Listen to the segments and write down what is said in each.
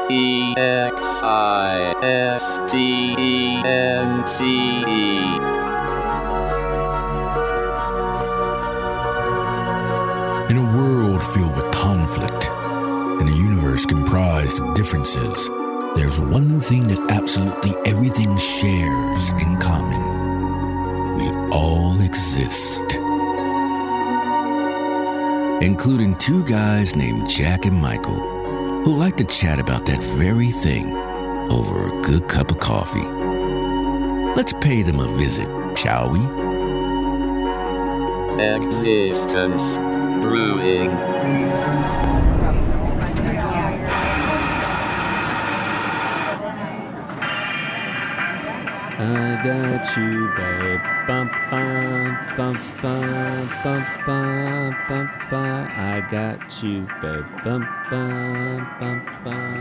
In a world filled with conflict, in a universe comprised of differences, there's one thing that absolutely everything shares in common. We all exist. Including two guys named Jack and Michael, who like to chat about that very thing over a good cup of coffee. Let's pay them a visit, shall we? Existence Brewing. I got you, babe. Bum, bum, bum, bum, bum, bum, bum, bum. I got you, babe. Bum, bum, bum, bum,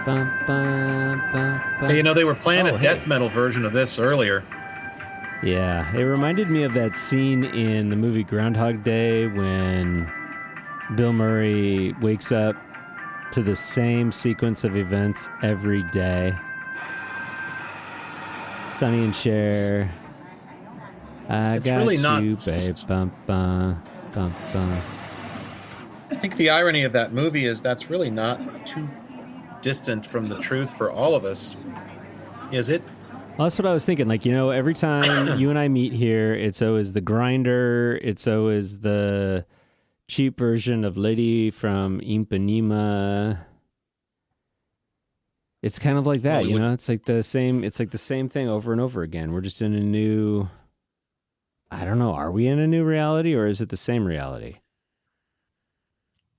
bum, bum, bum. Hey, they were playing a death metal version of this earlier. Yeah, it reminded me of that scene in the movie Groundhog Day when Bill Murray wakes up to the same sequence of events every day. Sonny and Cher. It's really not, babe. Bum, bum, bum, bum. I think the irony of that movie is that's really not too distant from the truth for all of us, is it? Well, that's what I was thinking. Every time you and I meet here, it's always the grinder. It's always the cheap version of Lady from Ipanema. It's kind of like that, It's like the same. It's like the same thing over and over again. We're just in a new. I don't know. Are we in a new reality, or is it the same reality?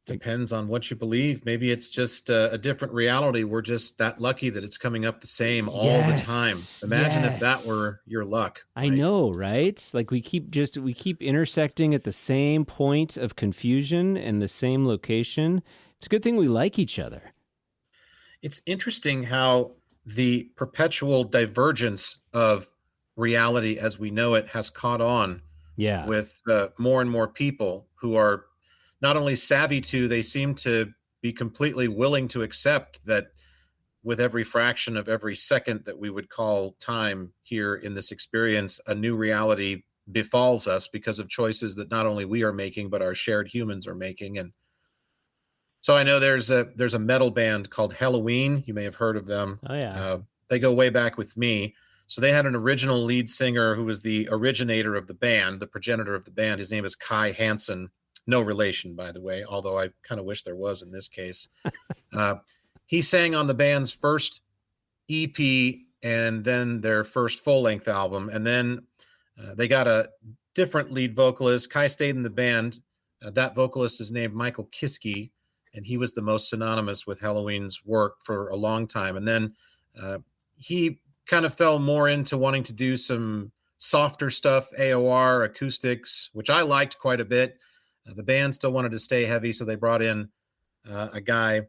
Depends on what you believe. Maybe it's just a different reality. We're just that lucky that it's coming up the same all the time. Imagine if that were your luck. Right? I know, right? Like we keep intersecting at the same point of confusion and the same location. It's a good thing we like each other. It's interesting how the perpetual divergence of reality as we know it has caught on with more and more people who are not only savvy to, they seem to be completely willing to accept that with every fraction of every second that we would call time here in this experience, a new reality befalls us because of choices that not only we are making, but our shared humans are making. And so I know there's a metal band called Halloween. You may have heard of them. Oh, yeah. They go way back with me. So they had an original lead singer who was the originator of the band, the progenitor of the band. His name is Kai Hansen. No relation, by the way, although I kind of wish there was in this case. He sang on the band's first EP and then their first full-length album. And then they got a different lead vocalist. Kai stayed in the band. That vocalist is named Michael Kiske, and he was the most synonymous with Halloween's work for a long time. And then he kind of fell more into wanting to do some softer stuff, AOR, acoustics, which I liked quite a bit. The band still wanted to stay heavy, so they brought in a guy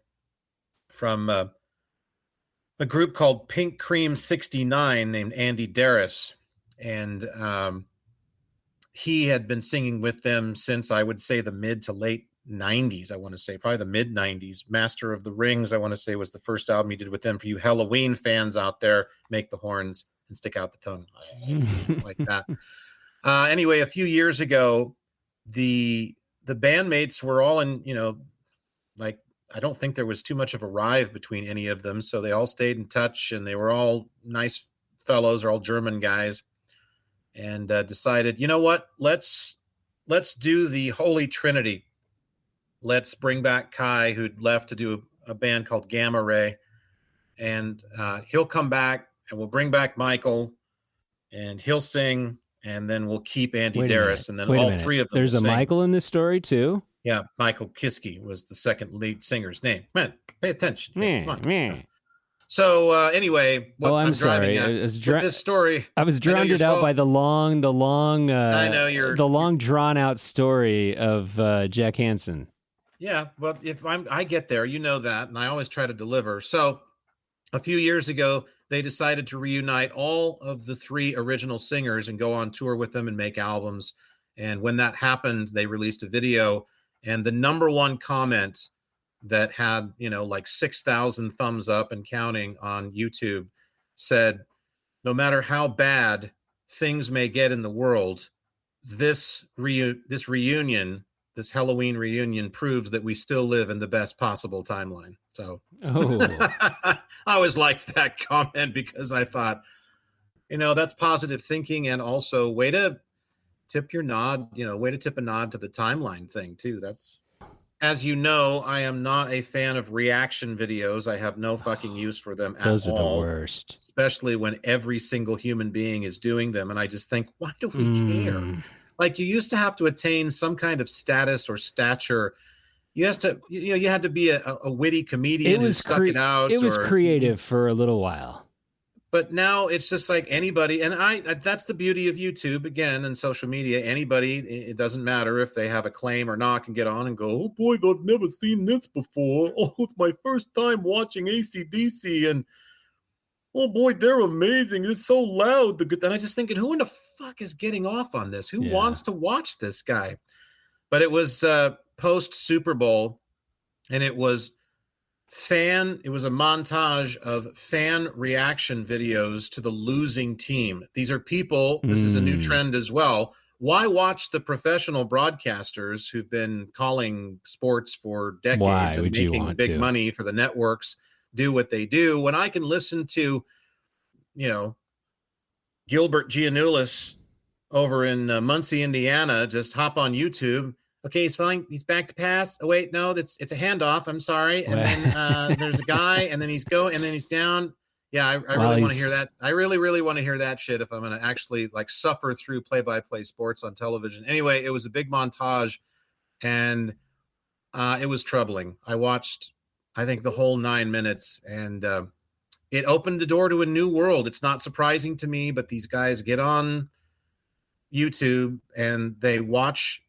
from a group called Pink Cream 69 named Andy Darris. And he had been singing with them since, I would say, the mid to late 90s, I want to say, probably the mid 90s. Master of the Rings, I want to say, was the first album he did with them. For you Halloween fans out there, make the horns and stick out the tongue. Like that. Anyway, a few years ago, the bandmates were all in, I don't think there was too much of a rive between any of them. So they all stayed in touch, and they were all nice fellows, or all German guys, and decided, you know what, let's do the Holy Trinity. Let's bring back Kai, who'd left to do a band called Gamma Ray, and he'll come back, and we'll bring back Michael, and he'll sing, and then we'll keep Andy Darris, and then all three of them. There's a sing. Michael in this story too. Yeah, Michael Kiske was the second lead singer's name. Man, pay attention. So anyway, what I'm driving at with this story, I was drowned out by the long, I know the long drawn out story of Jack Hansen. Yeah, well, if I get there, you know that, and I always try to deliver. So a few years ago, they decided to reunite all of the three original singers and go on tour with them and make albums. And when that happened, they released a video. And the number one comment that had, like 6,000 thumbs up and counting on YouTube said, no matter how bad things may get in the world, this reunion, this Halloween reunion, proves that we still live in the best possible timeline. So I always liked that comment because I thought, that's positive thinking, and also way to tip a nod to the timeline thing too. That's, as you know, I am not a fan of reaction videos. I have no fucking use for them at all. Those are the worst. Especially when every single human being is doing them. And I just think, why do we care? Like, you used to have to attain some kind of status or stature. You had to be a witty comedian who stuck it out. It was creative for a little while. But now it's just like anybody, and that's the beauty of YouTube, again, and social media. Anybody, it doesn't matter if they have a claim or not, can get on and go, oh boy, I've never seen this before. Oh, it's my first time watching AC/DC, and oh boy, they're amazing. It's so loud. And I just thinking, who in the fuck is getting off on this? Who wants to watch this guy? But it was post Super Bowl, and it was a montage of fan reaction videos to the losing team. These are people, this is a new trend as well. Why watch the professional broadcasters who've been calling sports for decades and making big money for the networks do what they do, when I can listen to, Gilbert Giannoulis over in Muncie, Indiana, just hop on YouTube. Okay, he's fine. He's back to pass. Oh wait, no, it's a handoff. I'm sorry. And then there's a guy, and then he's down. Yeah, I really want to hear that. I really, really want to hear that shit if I'm going to actually suffer through play-by-play sports on television. Anyway, it was a big montage, and it was troubling. I watched, I think, the whole 9 minutes, and it opened the door to a new world. It's not surprising to me, but these guys get on YouTube and they watch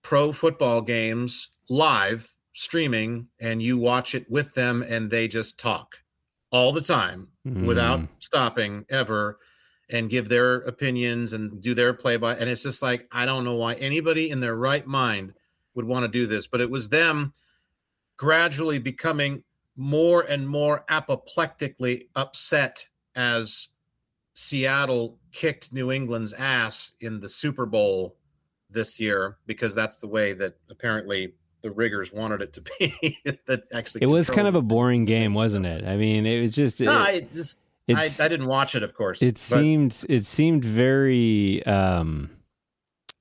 pro football games live streaming, and you watch it with them, and they just talk all the time without stopping ever, and give their opinions and do their play-by. And it's just like, I don't know why anybody in their right mind would want to do this, but it was them gradually becoming more and more apoplectically upset as Seattle kicked New England's ass in the Super Bowl this year, because that's the way that apparently the riggers wanted it to be. That actually, it was kind of a boring game, wasn't it? I mean, it was just. I didn't watch it, of course. It seemed very, and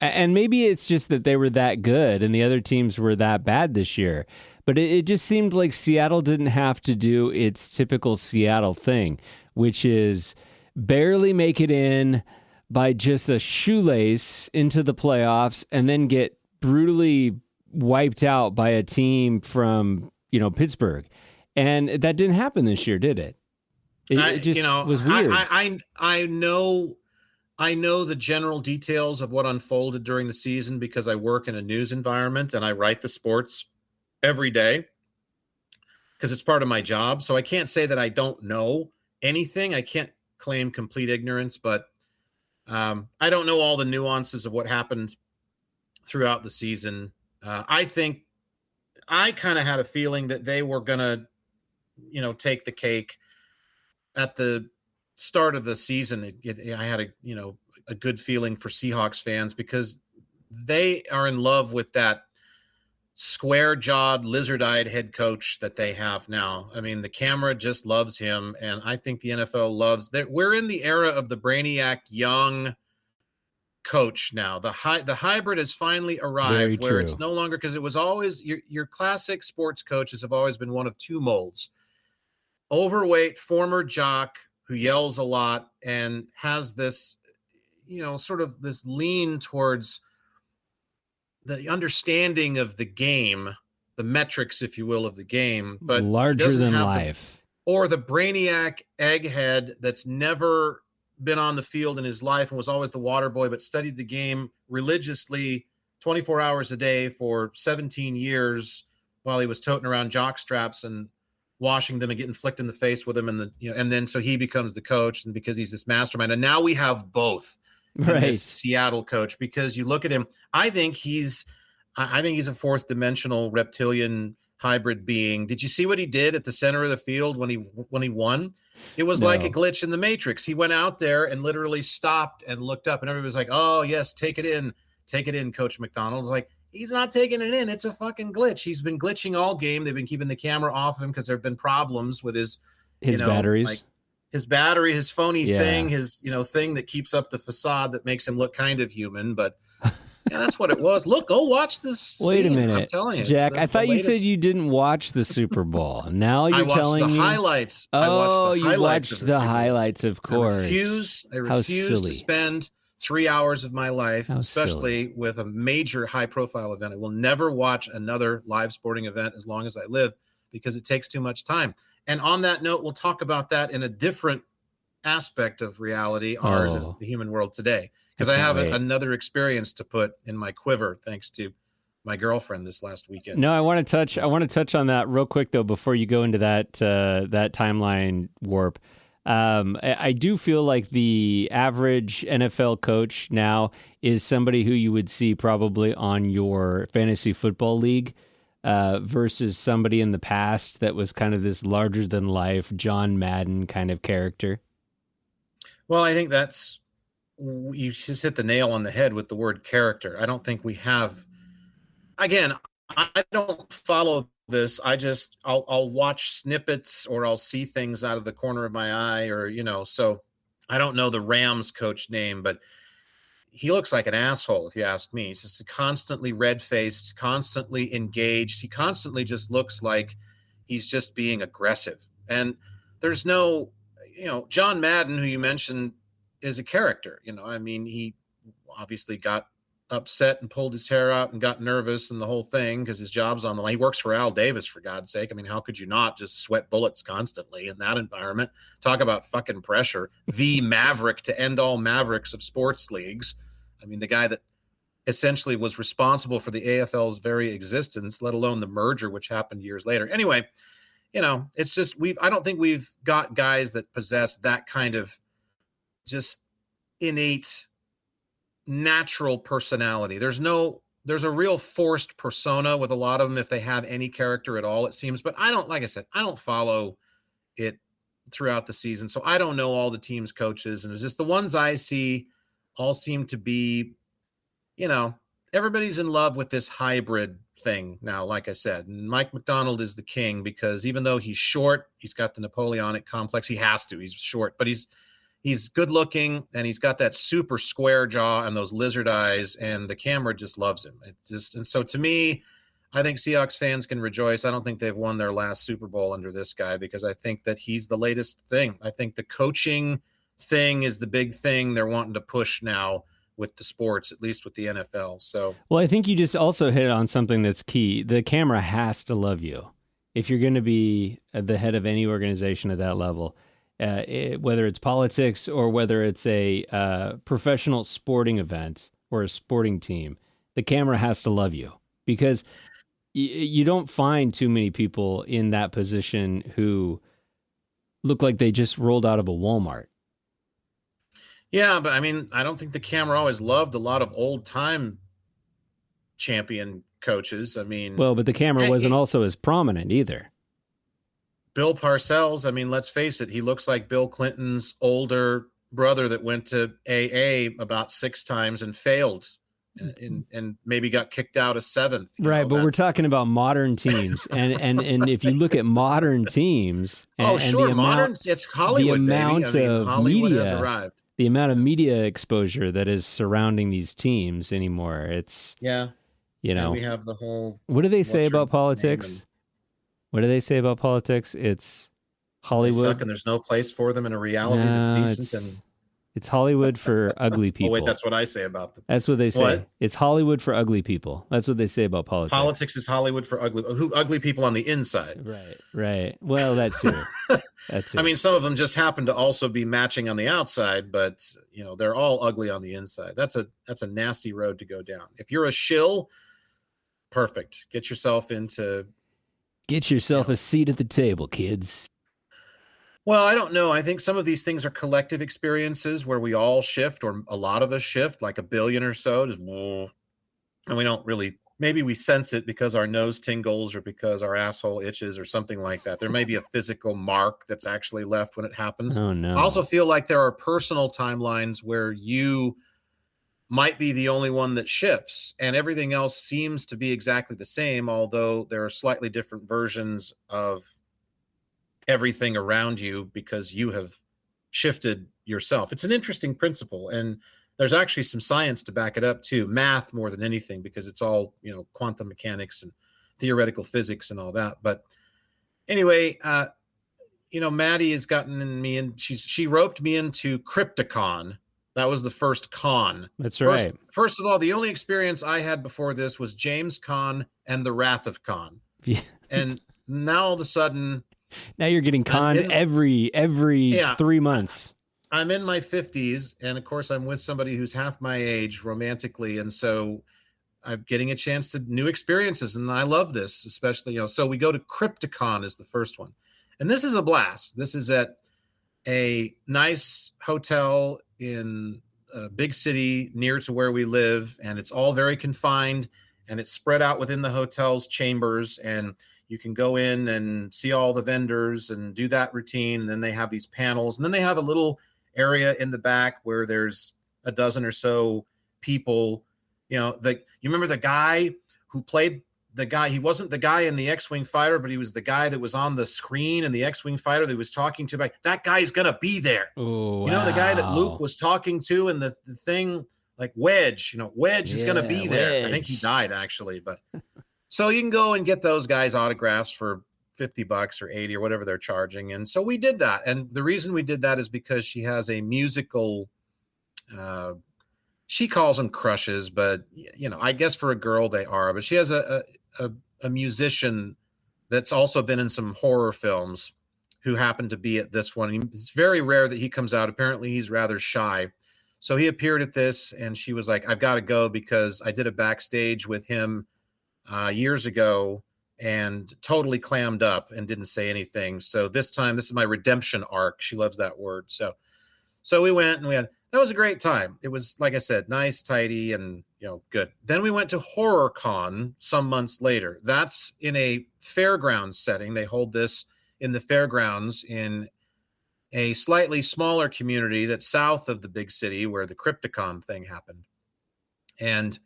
maybe it's just that they were that good and the other teams were that bad this year. But it just seemed like Seattle didn't have to do its typical Seattle thing, which is barely make it in by just a shoelace into the playoffs and then get brutally wiped out by a team from, Pittsburgh. And that didn't happen this year, did it? It just was weird. I know the general details of what unfolded during the season because I work in a news environment and I write the sports every day because it's part of my job. So I can't say that I don't know anything. I can't claim complete ignorance, but I don't know all the nuances of what happened throughout the season. I think I kind of had a feeling that they were going to, take the cake at the start of the season. I had a good feeling for Seahawks fans because they are in love with that square-jawed, lizard-eyed head coach that they have now. I mean, the camera just loves him, and I think the NFL loves that. We're in the era of the brainiac young coach now. The hybrid has finally arrived, where it's no longer, because it was always your classic sports coaches have always been one of two molds: overweight former jock who yells a lot and has this, sort of this lean towards the understanding of the game, the metrics, if you will, of the game, but larger than life. Or the brainiac egghead that's never been on the field in his life and was always the water boy, but studied the game religiously 24 hours a day for 17 years while he was toting around jock straps and washing them and getting flicked in the face with them. And and then so he becomes the coach, and because he's this mastermind. And now we have both. Right. This Seattle coach, because you look at him, I think he's a fourth dimensional reptilian hybrid being. Did you see what he did at the center of the field when he won? It was like a glitch in the Matrix. He went out there and literally stopped and looked up, and everybody was like, "Oh yes, take it in, Coach McDonald's." Like, he's not taking it in. It's a fucking glitch. He's been glitching all game. They've been keeping the camera off of him because there have been problems with his batteries, like his battery, his phony thing, his thing that keeps up the facade that makes him look kind of human, but. Yeah, that's what it was. Look, go watch this. Wait a minute, I'm telling you, Jack. I thought you said you didn't watch the Super Bowl. Now you're telling me highlights. Oh, you watched the highlights, of course. I refuse to spend 3 hours of my life, especially with a major high-profile event. I will never watch another live sporting event as long as I live because it takes too much time. And on that note, we'll talk about that in a different aspect of reality. Ours is the human world today. Because I have another experience to put in my quiver, thanks to my girlfriend this last weekend. No, I want to touch on that real quick though before you go into that timeline warp. I do feel like the average NFL coach now is somebody who you would see probably on your fantasy football league, versus somebody in the past that was kind of this larger than life John Madden kind of character. Well, I think you just hit the nail on the head with the word character. I don't think we have. Again, I don't follow this. I'll watch snippets or I'll see things out of the corner of my eye, or so I don't know the Rams coach name, but he looks like an asshole if you ask me. He's just constantly red-faced, constantly engaged. He constantly just looks like he's just being aggressive. And there's no, John Madden, who you mentioned, is a character. I mean, he obviously got upset and pulled his hair out and got nervous and the whole thing because his job's on the line. He works for Al Davis, for God's sake. I mean, how could you not just sweat bullets constantly in that environment? Talk about fucking pressure. The maverick to end all mavericks of sports leagues. I mean, the guy that essentially was responsible for the AFL's very existence, let alone the merger, which happened years later. Anyway, it's just I don't think we've got guys that possess that kind of just innate natural personality. There's a real forced persona with a lot of them, if they have any character at all, it seems. But I don't follow it throughout the season, so I don't know all the teams' coaches, and it's just the ones I see all seem to be, everybody's in love with this hybrid thing now, like I said. And Mike McDonald is the king because even though he's short, he's got the Napoleonic complex. He's short, but he's good looking, and he's got that super square jaw and those lizard eyes, and the camera just loves him. And so to me, I think Seahawks fans can rejoice. I don't think they've won their last Super Bowl under this guy because I think that he's the latest thing. I think the coaching thing is the big thing they're wanting to push now with the sports, at least with the NFL. So, well, I think you just also hit on something that's key. The camera has to love you if you're going to be the head of any organization at that level. Whether it's politics or whether it's a professional sporting event or a sporting team, the camera has to love you because you don't find too many people in that position who look like they just rolled out of a Walmart. Yeah, but I mean, I don't think the camera always loved a lot of old-time champion coaches. I mean... Well, but the camera wasn't also as prominent either. Bill Parcells, I mean, let's face it, he looks like Bill Clinton's older brother that went to AA about 6 times and failed and maybe got kicked out a 7th. Right, but we're talking about modern teams. and if you look at modern teams... it's Hollywood, the amount baby. of Hollywood media, has arrived. The amount of media exposure that is surrounding these teams anymore, it's... Yeah. And we have the whole... What do they say about politics? What do they say about politics? It's Hollywood. They suck and there's no place for them in a reality that's decent. It's Hollywood for ugly people. Oh, wait, that's what I say about them. That's what they say. What? It's Hollywood for ugly people. That's what they say about politics. Politics is Hollywood for ugly people on the inside. Right. Well, that's true. That's it. I mean, some of them just happen to also be matching on the outside, but they're all ugly on the inside. That's a nasty road to go down. If you're a shill, perfect. Get yourself a seat at the table, kids. Well, I don't know. I think some of these things are collective experiences where we all shift, or a lot of us shift, like a billion or so, and we don't really maybe we sense it because our nose tingles or because our asshole itches or something like that. There may be a physical mark that's actually left when it happens. Oh, no. I also feel like there are personal timelines where you might be the only one that shifts and everything else seems to be exactly the same, although there are slightly different versions of everything around you because you have shifted yourself. It's an interesting principle, and there's actually some science to back it up too, math more than anything, because it's all, quantum mechanics and theoretical physics and all that. But anyway, Maddie has gotten me in, she roped me into Crypticon. That was the first con. That's right. First of all, the only experience I had before this was James Con and the Wrath of Con. Yeah. And now all of a sudden, now you're getting conned every 3 months. I'm in my 50s, and of course I'm with somebody who's half my age romantically, and so I'm getting a chance to new experiences, and I love this, especially, so we go to Crypticon is the first one. And this is a blast. This is at a nice hotel in a big city near to where we live, and it's all very confined, and it's spread out within the hotel's chambers, and you can go in and see all the vendors and do that routine. And then they have these panels, and then they have a little area in the back where there's a dozen or so people. You remember the guy who played the guy, he wasn't the guy in the X-Wing fighter, but he was the guy that was on the screen in the X-Wing fighter that he was talking to. That guy's going to be there. Oh, the guy that Luke was talking to and the thing, like Wedge, Wedge is going to be there. Wedge. I think he died actually, but so you can go and get those guys autographs for $50 or 80 or whatever they're charging. And so we did that. And the reason we did that is because she has a musical, she calls them crushes, but I guess for a girl they are, but she has a musician that's also been in some horror films who happened to be at this one. It's very rare that he comes out. Apparently he's rather shy. So he appeared at this, and she was like, I've got to go because I did a backstage with him years ago and totally clammed up and didn't say anything. So this time, this is my redemption arc. She loves that word. So we went and that was a great time. It was, like I said, nice, tidy, and good. Then we went to HorrorCon some months later. That's in a fairgrounds setting. They hold this in the fairgrounds in a slightly smaller community that's south of the big city where the Crypticon thing happened. And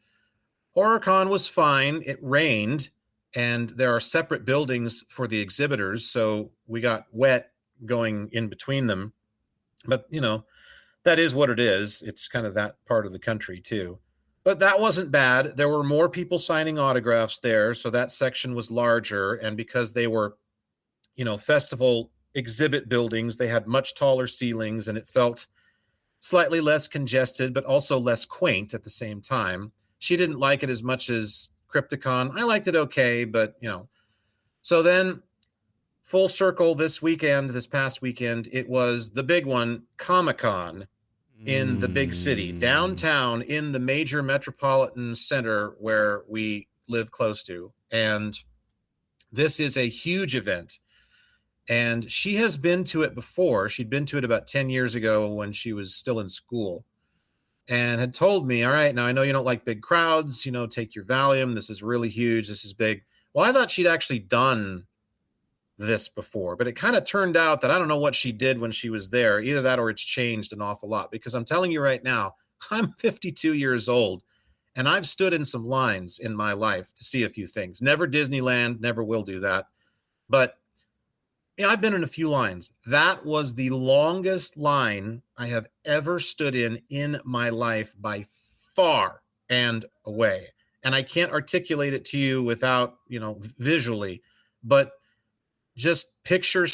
HorrorCon was fine. It rained, and there are separate buildings for the exhibitors, so we got wet going in between them. But, that is what it is. It's kind of that part of the country, too. But that wasn't bad. There were more people signing autographs there, so that section was larger. And because they were, festival exhibit buildings, they had much taller ceilings, and it felt slightly less congested, but also less quaint at the same time. She didn't like it as much as Crypticon. I liked it okay, but, So then, full circle this past weekend, it was the big one, Comic-Con. In the big city, downtown, in the major metropolitan center where we live close to. And this is a huge event. And she has been to it before. She'd been to it about 10 years ago when she was still in school, and had told me, all right, now I know you don't like big crowds, take your Valium. This is really huge. This is big. Well, I thought she'd actually done this before, but it kind of turned out that I don't know what she did when she was there. Either that or it's changed an awful lot, because I'm telling you right now, I'm 52 years old and I've stood in some lines in my life to see a few things. Never Disneyland, never will do that. But I've been in a few lines. That was the longest line I have ever stood in my life by far and away. And I can't articulate it to you without, visually, but just picture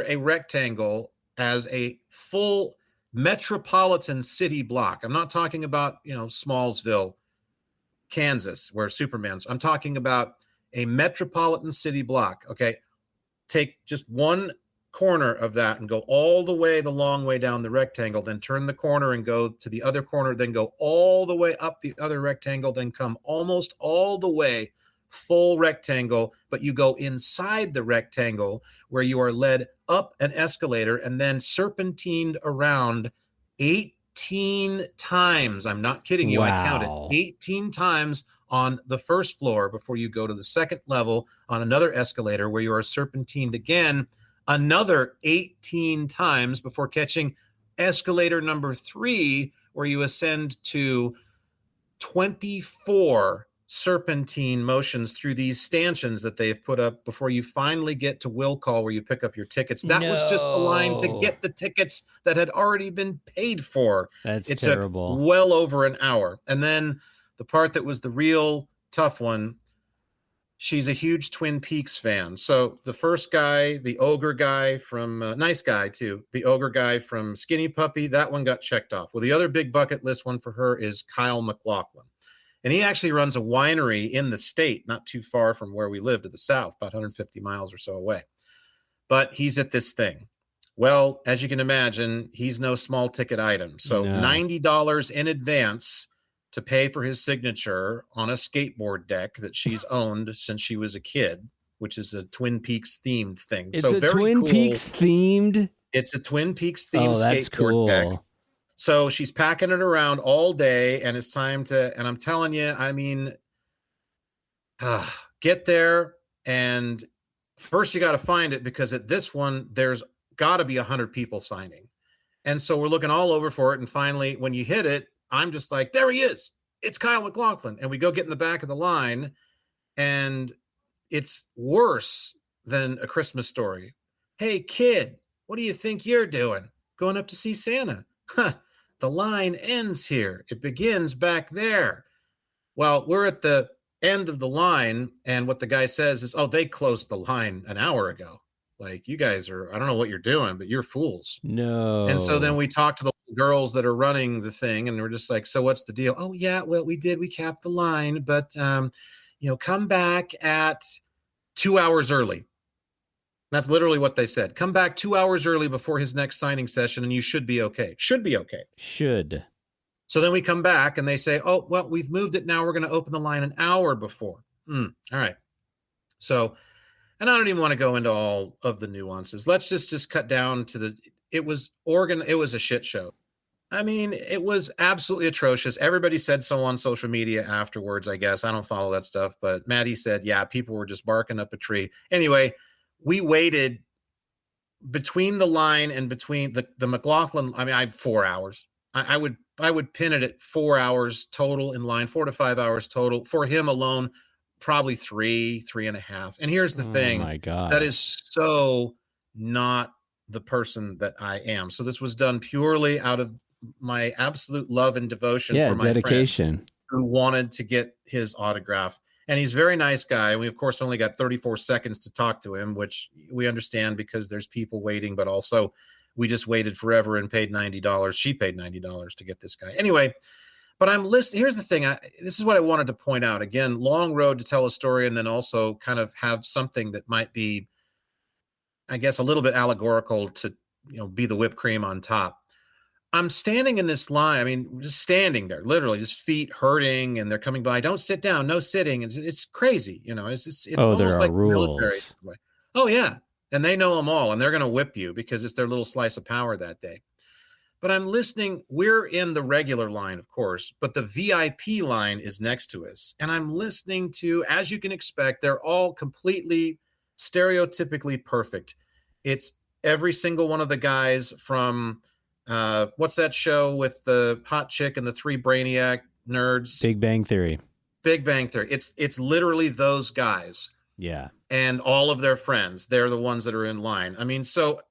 a rectangle as a full metropolitan city block. I'm not talking about, Smallsville, Kansas, where Superman's. I'm talking about a metropolitan city block. Okay. Take just one corner of that and go all the way, the long way down the rectangle, then turn the corner and go to the other corner, then go all the way up the other rectangle, then come almost all the way full rectangle, but you go inside the rectangle where you are led up an escalator and then serpentined around 8 18 times. I'm not kidding you. I counted Wow. 18 times on the first floor before you go to the second level on another escalator where you are serpentined again another 18 times before catching escalator number 3, where you ascend to 24 serpentine motions through these stanchions that they've put up before you finally get to will call, where you pick up your tickets. That was just the line to No. get the tickets that had already been paid for. That's It terrible. took well over an hour. And then the part that was the real tough one, she's a huge Twin Peaks fan. So the first guy, the ogre guy from, nice guy too, the ogre guy from Skinny Puppy, that one got checked off. Well, the other big bucket list one for her is Kyle MacLachlan. And he actually runs a winery in the state, not too far from where we live to the south, about 150 miles or so away. But he's at this thing. Well, as you can imagine, he's no small ticket item. So No. $90 in advance to pay for his signature on a skateboard deck that she's owned since she was a kid, which is a Twin Peaks themed thing. It's so a very Twin cool. Peaks themed. It's a Twin Peaks themed Oh, that's skateboard deck. cool. So she's packing it around all day, and it's time to, and I'm telling you, I mean, get there, and first you got to find it, because at this one, there's got to be 100 people signing. And so we're looking all over for it, and finally, when you hit it, I'm just like, there he is. It's Kyle MacLachlan. And we go get in the back of the line, and it's worse than A Christmas Story. Hey, kid, what do you think you're doing? Going up to see Santa. The line ends here. It begins back there. Well, we're at the end of the line, and what the guy says is, oh, they closed the line an hour ago. Like, you guys are, I don't know what you're doing, but you're fools. No. And so then we talk to the girls that are running the thing, and we're just like, so what's the deal? Oh, yeah, well, we capped the line, but, come back at 2 hours early. That's literally what they said. Come back 2 hours early before his next signing session, and you should be okay. Should be okay. Should. So then we come back, and they say, oh, well, we've moved it now. We're going to open the line an hour before. All right. So, and I don't even want to go into all of the nuances. Let's just cut down to it was a shit show. I mean, it was absolutely atrocious. Everybody said so on social media afterwards, I guess. I don't follow that stuff, but Maddie said, yeah, people were just barking up a tree. Anyway, we waited between the line and between the MacLachlan. I mean, I had 4 hours. I would pin it at 4 hours total in line, 4 to 5 hours total. For him alone, probably 3.5. And here's the thing. Oh my God. That is so not the person that I am. So this was done purely out of my absolute love and devotion for my dedication. friend who wanted to get his autograph. And he's a very nice guy. We, of course, only got 34 seconds to talk to him, which we understand because there's people waiting, but also we just waited forever and paid $90. She paid $90 to get this guy. Anyway, but I'm listening. Here's the thing. This is what I wanted to point out. Again, long road to tell a story, and then also kind of have something that might be, I guess, a little bit allegorical to, be the whipped cream on top. I'm standing in this line. I mean, just standing there, literally, just feet hurting, and they're coming by. Don't sit down, no sitting. It's crazy, It's almost there are like rules. military. Oh yeah, and they know them all, and they're going to whip you because it's their little slice of power that day. But I'm listening. We're in the regular line, of course, but the VIP line is next to us, and I'm listening to, as you can expect, they're all completely stereotypically perfect. It's every single one of the guys from. What's that show with the hot chick and the three brainiac nerds? Big Bang Theory. Big Bang Theory. It's literally those guys. Yeah. And all of their friends. They're the ones that are in line. I mean, so,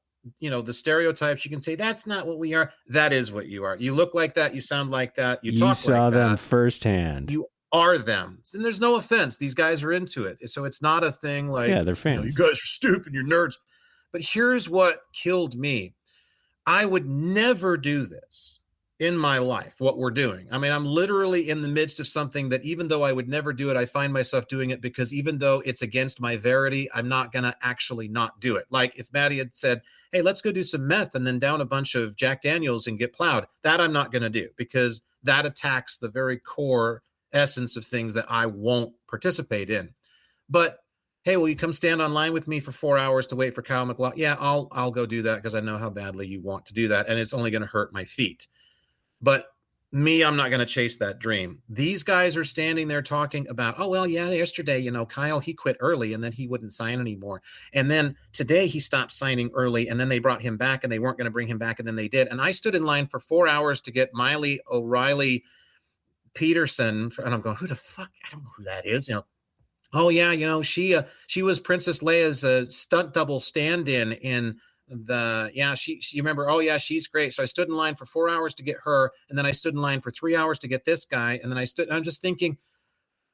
the stereotypes, you can say, that's not what we are. That is what you are. You look like that. You sound like that. You talk like that. You saw them firsthand. You are them. And there's no offense. These guys are into it. So it's not a thing like, yeah, they're fans. You guys are stupid. You're nerds. But here's what killed me. I would never do this in my life, what we're doing. I mean, I'm literally in the midst of something that even though I would never do it, I find myself doing it because even though it's against my verity, I'm not going to actually not do it. Like if Maddie had said, hey, let's go do some meth and then down a bunch of Jack Daniels and get plowed. That I'm not going to do because that attacks the very core essence of things that I won't participate in. But hey, will you come stand online with me for 4 hours to wait for Kyle MacLachlan? Yeah, I'll go do that because I know how badly you want to do that, and it's only going to hurt my feet. But me, I'm not going to chase that dream. These guys are standing there talking about, oh, well, yeah, yesterday, Kyle, he quit early and then he wouldn't sign anymore. And then today he stopped signing early and then they brought him back and they weren't going to bring him back. And then they did. And I stood in line for 4 hours to get Miley O'Reilly Peterson. And I'm going, who the fuck? I don't know who that is. Oh yeah, she was Princess Leia's stunt double stand-in in she you remember, oh yeah, she's great. So I stood in line for 4 hours to get her, and then I stood in line for 3 hours to get this guy, and then I'm just thinking,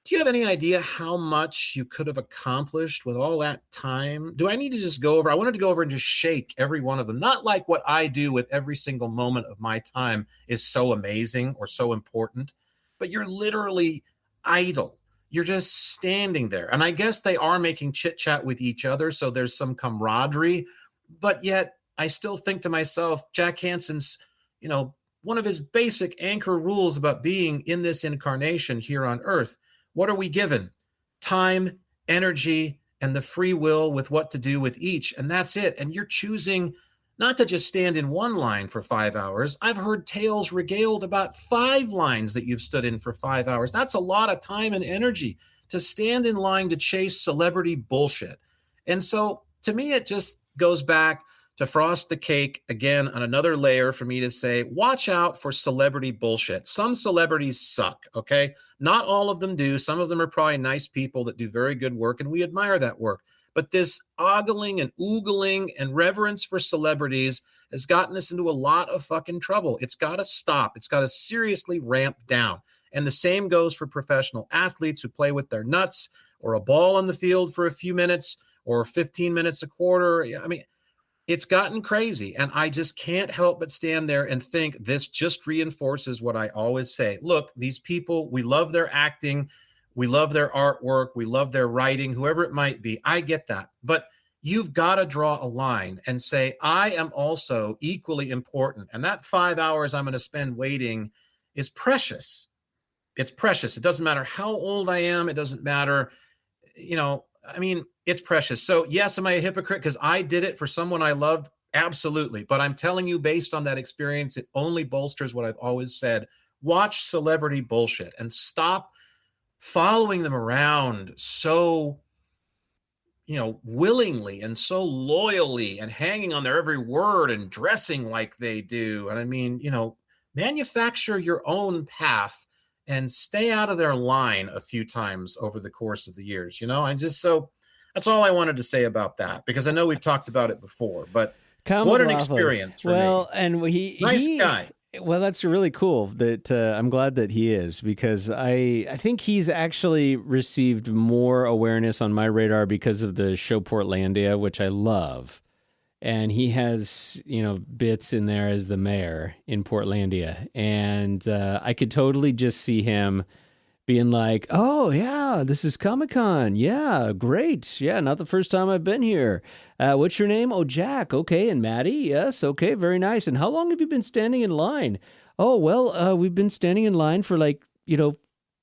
do you have any idea how much you could have accomplished with all that time? Do I need to just go over? I wanted to go over and just shake every one of them. Not like what I do with every single moment of my time is so amazing or so important, but you're literally idle. You're just standing there. And I guess they are making chit chat with each other. So there's some camaraderie, but yet I still think to myself, Jack Hansen's, one of his basic anchor rules about being in this incarnation here on Earth. What are we given? Time, energy, and the free will with what to do with each. And that's it. And you're choosing not to just stand in one line for 5 hours. I've heard tales regaled about 5 lines that you've stood in for 5 hours. That's a lot of time and energy to stand in line to chase celebrity bullshit. And so to me, it just goes back to frost the cake again on another layer for me to say, watch out for celebrity bullshit. Some celebrities suck, okay? Not all of them do. Some of them are probably nice people that do very good work, and we admire that work. But this ogling and oogling and reverence for celebrities has gotten us into a lot of fucking trouble. It's got to stop. It's got to seriously ramp down. And the same goes for professional athletes who play with their nuts or a ball on the field for a few minutes or 15 minutes a quarter. I mean, it's gotten crazy. And I just can't help but stand there and think this just reinforces what I always say. Look, these people, we love their acting. We love their artwork. We love their writing, whoever it might be. I get that. But you've got to draw a line and say, I am also equally important. And that 5 hours I'm going to spend waiting is precious. It's precious. It doesn't matter how old I am. It doesn't matter, it's precious. So yes, am I a hypocrite because I did it for someone I loved? Absolutely. But I'm telling you, based on that experience, it only bolsters what I've always said. Watch celebrity bullshit and stop following them around so, willingly and so loyally and hanging on their every word and dressing like they do. And manufacture your own path and stay out of their line a few times over the course of the years. That's all I wanted to say about that, because I know we've talked about it before, but what an experience for me. And nice guy. Well, that's really cool that I'm glad that he is, because I think he's actually received more awareness on my radar because of the show Portlandia, which I love. And he has, bits in there as the mayor in Portlandia. And I could totally just see him being like, oh, yeah, this is Comic-Con. Yeah, great. Yeah, not the first time I've been here. What's your name? Oh, Jack. Okay. And Maddie? Yes. Okay, very nice. And how long have you been standing in line? Oh, well, we've been standing in line for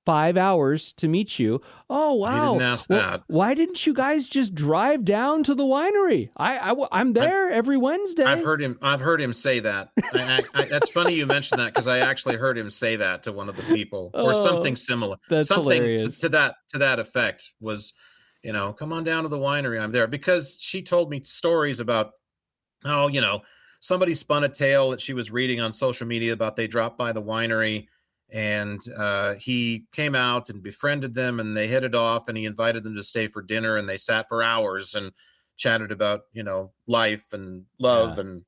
5 hours to meet you. Oh, wow. I didn't ask that. Why didn't you guys just drive down to the winery? I'm there every Wednesday. I've heard him say that. That's funny you mentioned that, because I actually heard him say that to one of the people, or something similar. That's something hilarious. to that effect was, come on down to the winery. I'm there, because she told me stories about how, somebody spun a tale that she was reading on social media about they dropped by the winery. And he came out and befriended them, and they headed off, and he invited them to stay for dinner, and they sat for hours and chatted about, life and love. Yeah.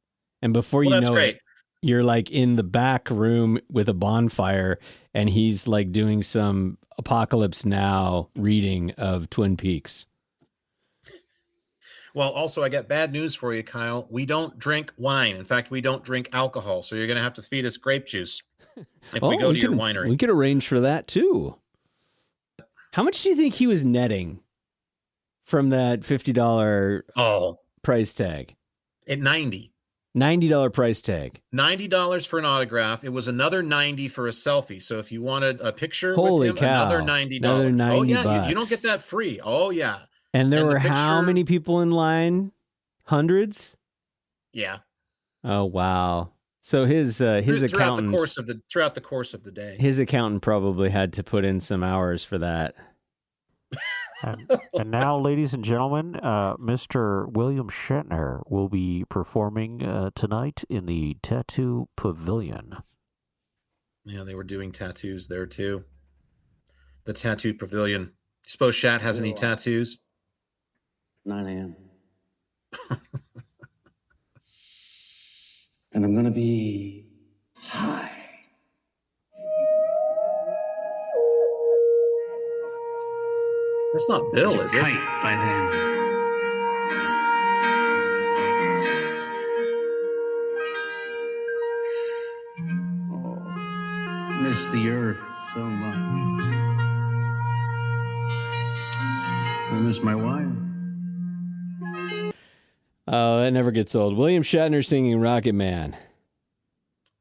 And before you know it, you're in the back room with a bonfire, and he's doing some Apocalypse Now reading of Twin Peaks. Well, also, I got bad news for you, Kyle. We don't drink wine. In fact, we don't drink alcohol. So you're going to have to feed us grape juice if we go to your winery. We could arrange for that, too. How much do you think he was netting from that $50 price tag? At $90. $90 price tag. $90 for an autograph. It was another $90 for a selfie. So if you wanted a picture Holy with him, cow. another $90. Another $90. Oh, yeah. You don't get that free. Oh, yeah. And there were how many people in line? Hundreds? Yeah. Oh, wow. So his accountant throughout the course of the day. His accountant probably had to put in some hours for that. And now, ladies and gentlemen, Mr. William Shatner will be performing tonight in the Tattoo Pavilion. Yeah, they were doing tattoos there too. The Tattoo Pavilion. You suppose Shat has any tattoos? 9 a.m. And I'm going to be high. That's not Bill, is it? Tight by then. Oh, miss the earth so much. I miss my wife. Oh, that never gets old. William Shatner singing Rocket Man.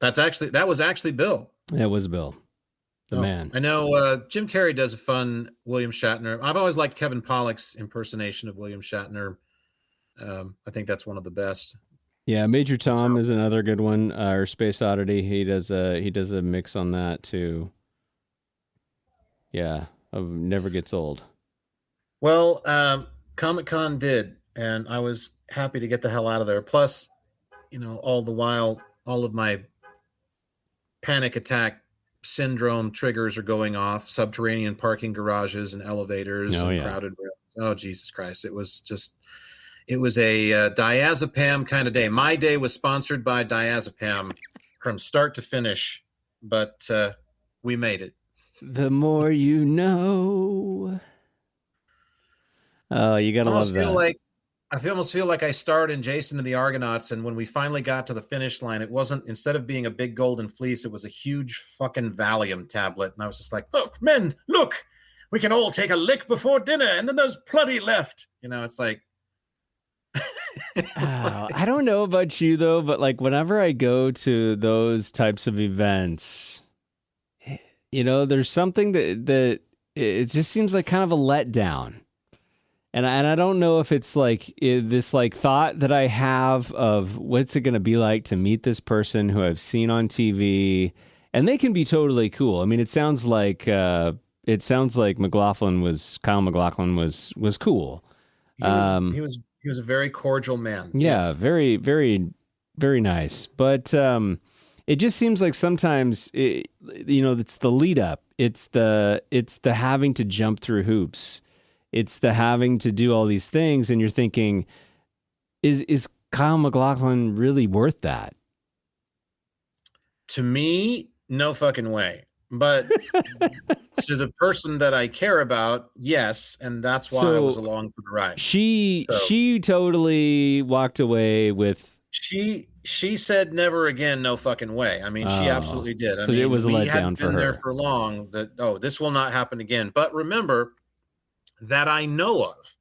That was actually Bill. That was Bill. The man. I know Jim Carrey does a fun William Shatner. I've always liked Kevin Pollak's impersonation of William Shatner. I think that's one of the best. Yeah, Major Tom is another good one. Or Space Oddity. He does a mix on that too. Yeah, never gets old. Well, Comic-Con did, and I was happy to get the hell out of there. Plus, all the while, all of my panic attack syndrome triggers are going off. Subterranean parking garages and elevators and crowded rooms. Oh, Jesus Christ. It was a diazepam kind of day. My day was sponsored by diazepam from start to finish, but we made it. The more you know. Oh, you got to love that. I almost feel like I starred in Jason and the Argonauts, and when we finally got to the finish line, it wasn't, instead of being a big golden fleece, it was a huge fucking Valium tablet. And I was just like, look, men, look, we can all take a lick before dinner, and then there's plenty left. It's like... I don't know about you, though, but like whenever I go to those types of events, there's something that it just seems like kind of a letdown. And I don't know if it's like this like thought that I have of what's it going to be like to meet this person who I've seen on TV, and they can be totally cool. I mean, it sounds like Kyle MacLachlan was cool. He was a very cordial man. Yeah, yes. Very, very, very nice. But it just seems like sometimes it's the lead up. It's the having to jump through hoops. It's the having to do all these things, and you're thinking, is Kyle MacLachlan really worth that? To me, no fucking way. But to the person that I care about, yes, and that's why I was along for the ride. She totally walked away with. She said never again, no fucking way. I mean, she absolutely did. So it was a letdown for her. We hadn't been there for long. This will not happen again. But remember, that I know of,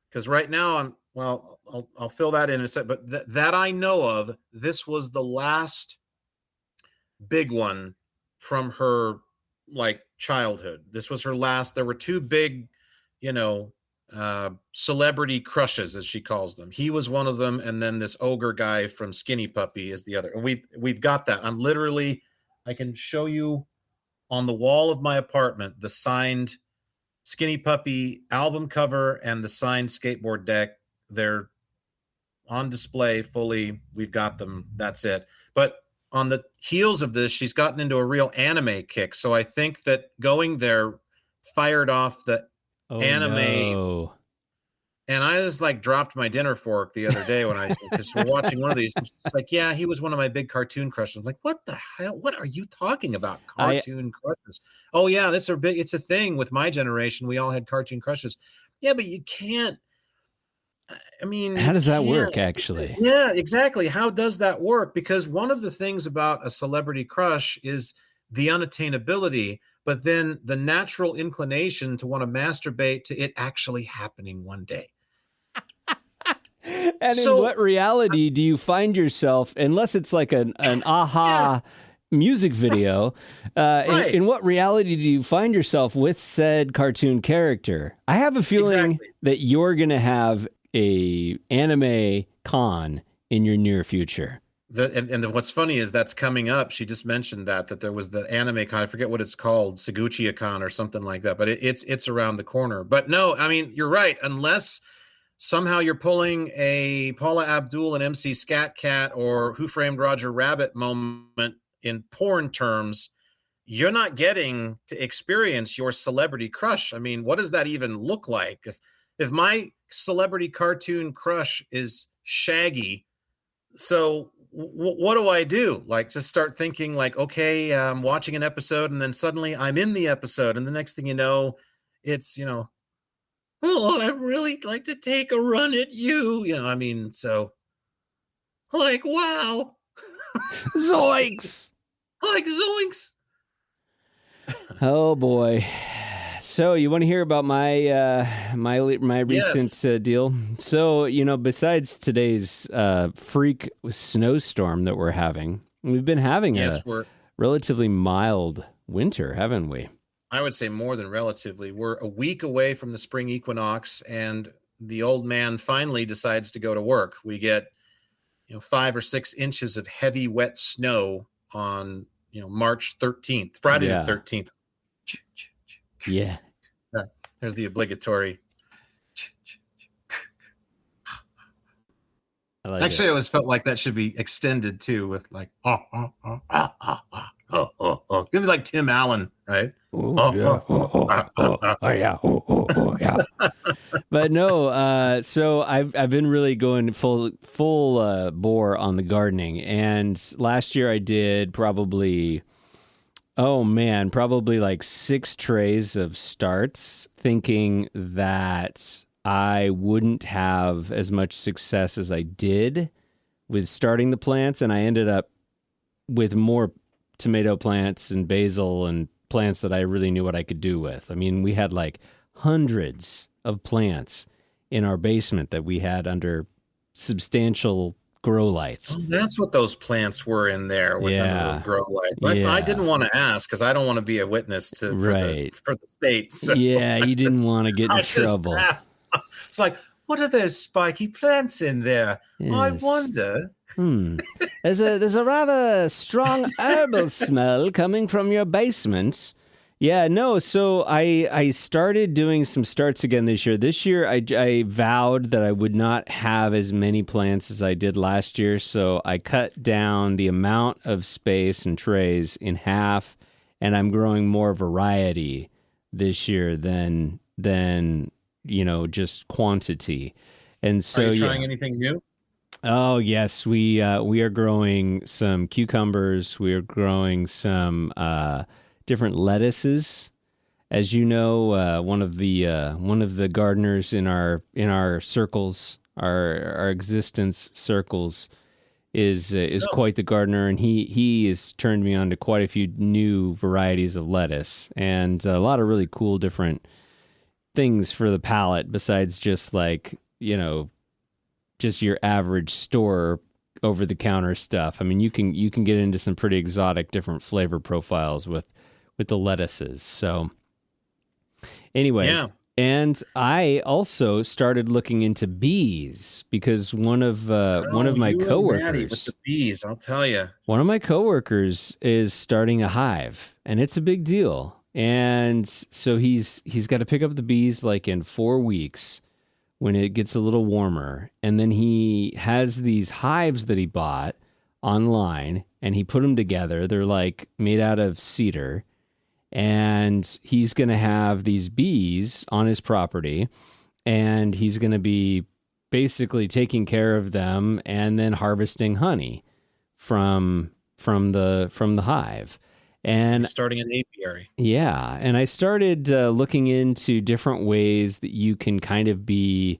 because right now I'll fill that in a sec, but that I know of, this was the last big one from her like childhood. This was her last. There were two big, celebrity crushes, as she calls them. He was one of them, and then this ogre guy from Skinny Puppy is the other. And we've got that. I can show you on the wall of my apartment the signed Skinny Puppy album cover and the signed skateboard deck. They're on display fully. We've got them. That's it. But on the heels of this, she's gotten into a real anime kick. So I think that going there fired off the anime. No. And I just like dropped my dinner fork the other day when because we're watching one of these. It's like, yeah, he was one of my big cartoon crushes. I'm like, what the hell? What are you talking about? Cartoon crushes? Oh yeah, it's a thing with my generation. We all had cartoon crushes. Yeah, but you can't. I mean, how does that work actually? Yeah, exactly. How does that work? Because one of the things about a celebrity crush is the unattainability, but then the natural inclination to want to masturbate to it actually happening one day. And in what reality do you find yourself, unless it's like an aha music video, right. in what reality do you find yourself with said cartoon character? I have a feeling that you're going to have a anime con in your near future. And what's funny is that's coming up. She just mentioned that there was the anime con. I forget what it's called, Saguchi-con or something like that. But it's around the corner. But no, I mean, you're right. Unless somehow you're pulling a Paula Abdul and MC Scat Cat or Who Framed Roger Rabbit moment in porn terms, you're not getting to experience your celebrity crush. I mean, what does that even look like? If my celebrity cartoon crush is Shaggy, so what do I do? Like, just start thinking like, okay, I'm watching an episode and then suddenly I'm in the episode. And the next thing you know, it's, oh, I'd really like to take a run at you. I mean, so like, wow. Zoinks! Like zoinks. Oh boy. So you want to hear about my my recent deal? So, besides today's freak snowstorm that we're having, we've been having a relatively mild winter, haven't we? I would say more than relatively. We're a week away from the spring equinox, and the old man finally decides to go to work. We get 5 or 6 inches of heavy, wet snow on March 13th, Friday the 13th. Yeah. There's the obligatory. Actually, I always felt like that should be extended too, with like give me like Tim Allen, right? Yeah. But no, so I've been really going full bore on the gardening, and last year I did probably like 6 trays of starts, thinking that I wouldn't have as much success as I did with starting the plants, and I ended up with more tomato plants and basil and plants that I really knew what I could do with. I mean, we had like hundreds of plants in our basement that we had under substantial grow lights. Oh, that's what those plants were in there with the grow lights. I didn't want to ask because I don't want to be a witness for the state. So yeah, you didn't want to get in trouble. It's like, what are those spiky plants in there? Yes. I wonder. There's a rather strong herbal smell coming from your basement. Yeah, no, so I started doing some starts again this year. This year, I vowed that I would not have as many plants as I did last year, so I cut down the amount of space and trays in half, and I'm growing more variety this year than just quantity. And so, are you trying anything new? Oh yes, we are growing some cucumbers. We are growing some different lettuces. As you know, one of the gardeners in our circles, our existence circles, is quite the gardener, and he has turned me on to quite a few new varieties of lettuce and a lot of really cool different things for the palate besides just like just your average store over the counter stuff. I mean, you can get into some pretty exotic different flavor profiles with the lettuces. So anyways, yeah. And I also started looking into bees because one of my coworkers with the bees, I'll tell you. One of my coworkers is starting a hive, and it's a big deal. And so he's got to pick up the bees like in 4 weeks when it gets a little warmer. And then he has these hives that he bought online, and he put them together. They're like made out of cedar. And he's going to have these bees on his property, and he's going to be basically taking care of them and then harvesting honey from the hive. And so starting an apiary. Yeah, and I started looking into different ways that you can kind of be,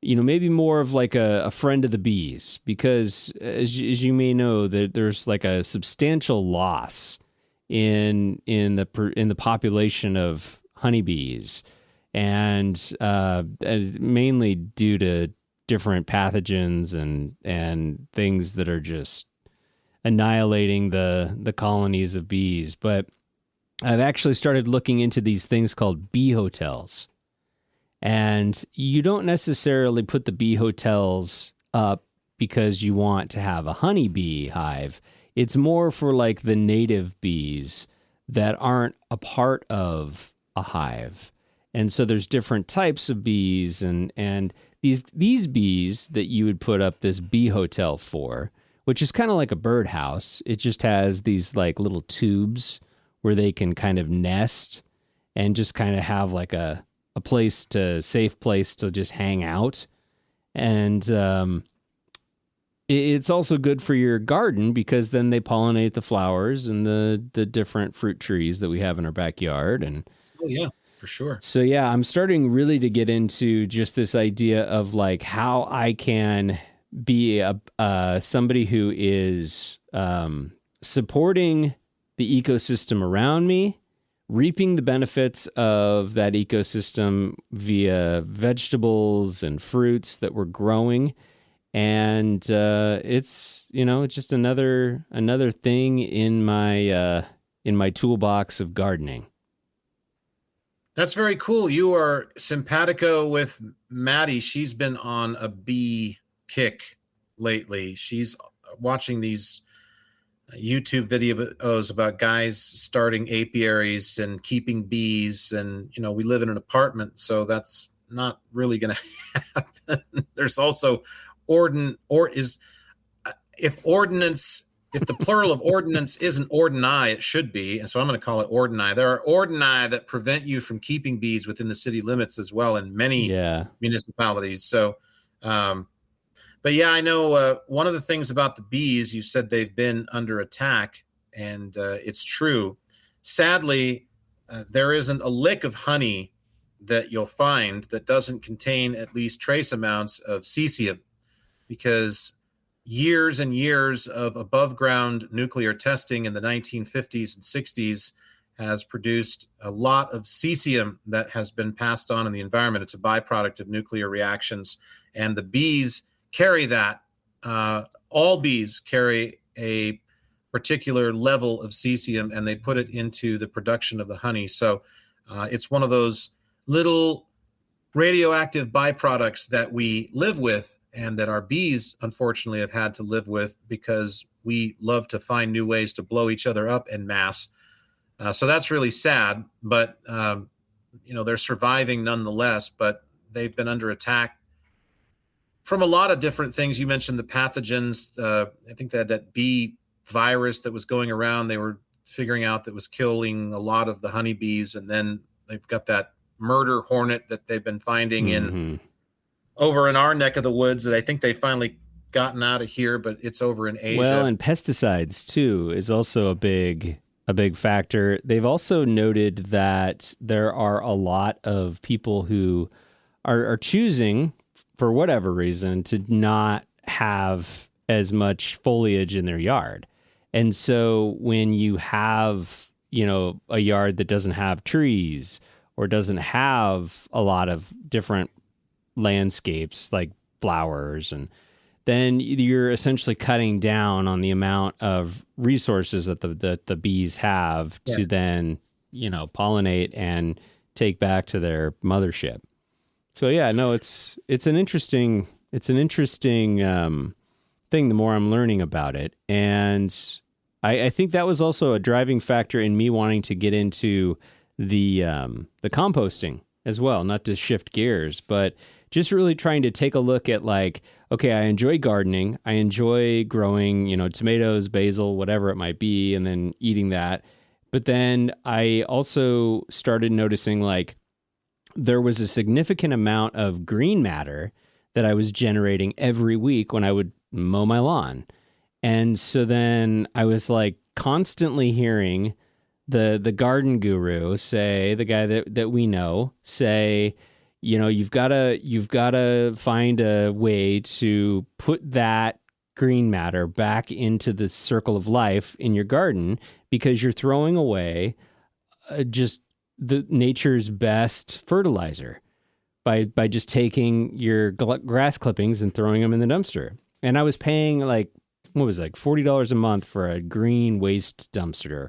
maybe more of like a friend of the bees, because as you may know, there's like a substantial loss in the population of honeybees, and mainly due to different pathogens and things that are just annihilating the colonies of bees. But I've actually started looking into these things called bee hotels. And you don't necessarily put the bee hotels up because you want to have a honeybee hive. It's more for like the native bees that aren't a part of a hive. And so there's different types of bees, and these bees that you would put up this bee hotel for, which is kind of like a birdhouse. It just has these like little tubes where they can kind of nest and just kind of have like a safe place to just hang out. And it's also good for your garden because then they pollinate the flowers and the different fruit trees that we have in our backyard. And Oh yeah, for sure. so, yeah, I'm starting really to get into just this idea of like how I can be somebody who is supporting the ecosystem around me, reaping the benefits of that ecosystem via vegetables and fruits that we're growing. And it's just another thing in my toolbox of gardening. That's very cool. You are simpatico with Maddie. She's been on a bee kick lately. She's watching these YouTube videos about guys starting apiaries and keeping bees. And, we live in an apartment, so that's not really going to happen. There's also if the plural of ordinance isn't ordini, it should be. And so I'm going to call it ordini. There are ordini that prevent you from keeping bees within the city limits as well in many municipalities. So, but yeah, I know one of the things about the bees, you said they've been under attack, and it's true. Sadly, there isn't a lick of honey that you'll find that doesn't contain at least trace amounts of cesium, because years and years of above ground nuclear testing in the 1950s and 60s has produced a lot of cesium that has been passed on in the environment. It's a byproduct of nuclear reactions, and the bees carry that. All bees carry a particular level of cesium, and they put it into the production of the honey. So it's one of those little radioactive byproducts that we live with, and that our bees, unfortunately, have had to live with because we love to find new ways to blow each other up en masse. So that's really sad, but, they're surviving nonetheless, but they've been under attack from a lot of different things. You mentioned the pathogens. I think they had that bee virus that was going around. They were figuring out that was killing a lot of the honeybees, and then they've got that murder hornet that they've been finding in over in our neck of the woods that I think they finally gotten out of here, but it's over in Asia. Well, and pesticides too is also a big factor. They've also noted that there are a lot of people who are choosing, for whatever reason, to not have as much foliage in their yard. And so when you have, a yard that doesn't have trees or doesn't have a lot of different landscapes like flowers, and then you're essentially cutting down on the amount of resources that the bees have to then pollinate and take back to their mothership. So yeah, no, it's an interesting thing the more I'm learning about it. And I think that was also a driving factor in me wanting to get into the composting as well, not to shift gears, but just really trying to take a look at like, okay, I enjoy gardening. I enjoy growing, tomatoes, basil, whatever it might be, and then eating that. But then I also started noticing like there was a significant amount of green matter that I was generating every week when I would mow my lawn. And so then I was like constantly hearing the garden guru say, the guy that we know say, you've got to find a way to put that green matter back into the circle of life in your garden, because you're throwing away just the nature's best fertilizer by just taking your grass clippings and throwing them in the dumpster. And I was paying $40 a month for a green waste dumpster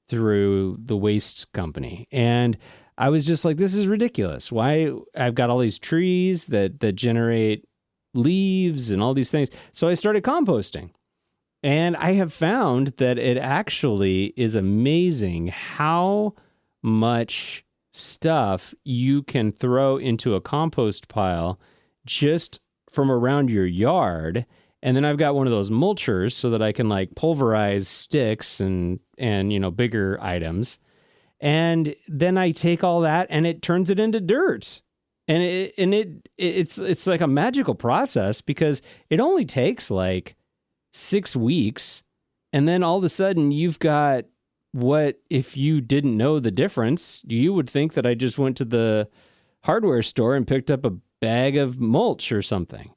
through the waste company. And I was just like, this is ridiculous. Why? I've got all these trees that generate leaves and all these things. So I started composting. And I have found that it actually is amazing how much stuff you can throw into a compost pile just from around your yard. And then I've got one of those mulchers so that I can like pulverize sticks and bigger items. And then I take all that and it turns it into dirt. And it's like a magical process because it only takes like 6 weeks. And then all of a sudden you've got what, if you didn't know the difference, you would think that I just went to the hardware store and picked up a bag of mulch or something.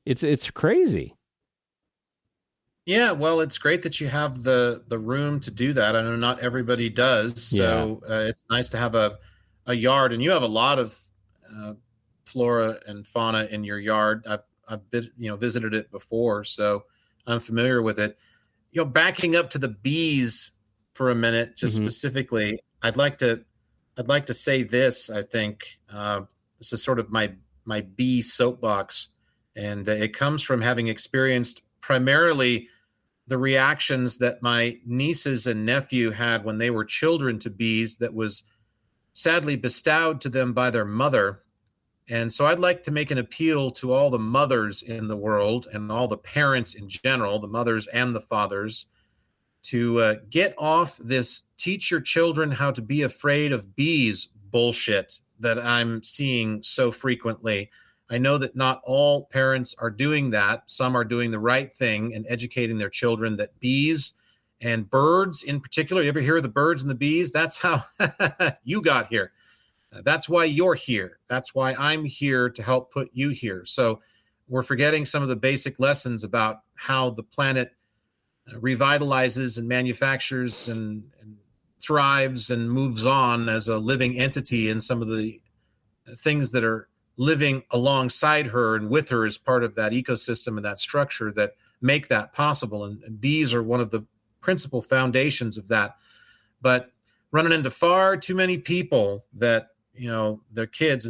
It's crazy. Yeah, well, it's great that you have the room to do that. I know not everybody does, so it's nice to have a yard, and you have a lot of flora and fauna in your yard. I've been, visited it before, so I'm familiar with it. Backing up to the bees for a minute, just specifically, I'd like to say this. I think this is sort of my bee soapbox, and it comes from having experienced primarily the reactions that my nieces and nephew had when they were children to bees that was sadly bestowed to them by their mother. And so I'd like to make an appeal to all the mothers in the world and all the parents in general, the mothers and the fathers, to get off this teach your children how to be afraid of bees bullshit that I'm seeing so frequently. I know that not all parents are doing that. Some are doing the right thing and educating their children that bees and birds in particular, you ever hear of the birds and the bees? That's how you got here. That's why you're here. That's why I'm here to help put you here. So we're forgetting some of the basic lessons about how the planet revitalizes and manufactures and thrives and moves on as a living entity, and some of the things that are living alongside her and with her as part of that ecosystem and that structure that make that possible. And bees are one of the principal foundations of that. But running into far too many people that, their kids,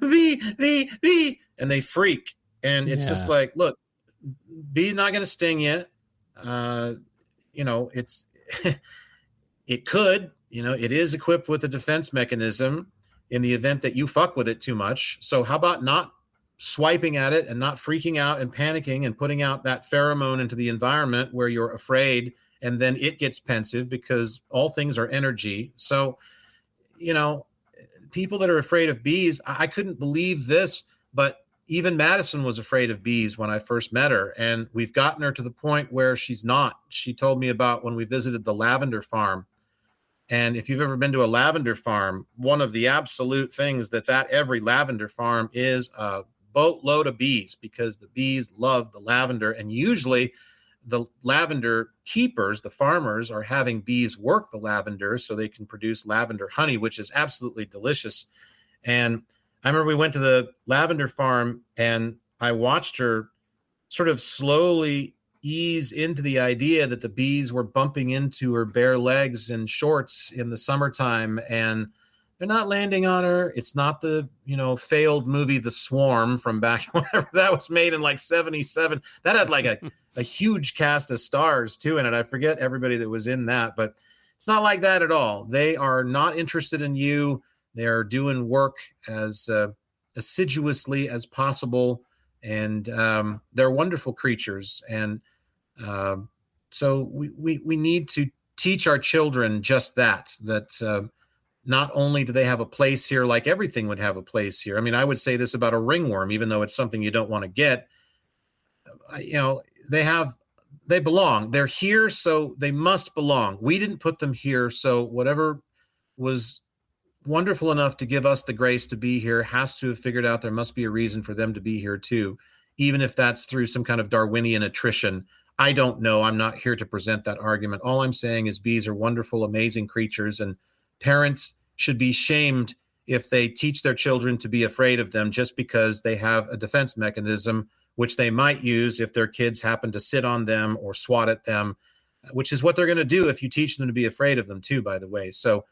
bee, and they freak. And it's just like, look, bee's not going to sting you. It could, it is equipped with a defense mechanism in the event that you fuck with it too much. So how about not swiping at it and not freaking out and panicking and putting out that pheromone into the environment where you're afraid, and then it gets pensive, because all things are energy. So, people that are afraid of bees, I couldn't believe this, but even Madison was afraid of bees when I first met her, and we've gotten her to the point where she's not. She told me about when we visited the lavender farm. And if you've ever been to a lavender farm, one of the absolute things that's at every lavender farm is a boatload of bees, because the bees love the lavender. And usually the lavender keepers, the farmers, are having bees work the lavender so they can produce lavender honey, which is absolutely delicious. And I remember we went to the lavender farm and I watched her sort of slowly ease into the idea that the bees were bumping into her bare legs and shorts in the summertime, and they're not landing on her. It's not the, failed movie The Swarm from back whenever that was made in like 77. That had like a huge cast of stars too in it. I forget everybody that was in that, but it's not like that at all. They are not interested in you. They are doing work as assiduously as possible, and they're wonderful creatures. And so we need to teach our children just that not only do they have a place here, like everything would have a place here. I mean, I would say this about a ringworm, even though it's something you don't want to get. They belong. They're here, so they must belong. We didn't put them here, so whatever was wonderful enough to give us the grace to be here has to have figured out there must be a reason for them to be here too, even if that's through some kind of Darwinian attrition. I don't know. I'm not here to present that argument. All I'm saying is bees are wonderful, amazing creatures, and parents should be shamed if they teach their children to be afraid of them just because they have a defense mechanism, which they might use if their kids happen to sit on them or swat at them, which is what they're going to do if you teach them to be afraid of them too, by the way. So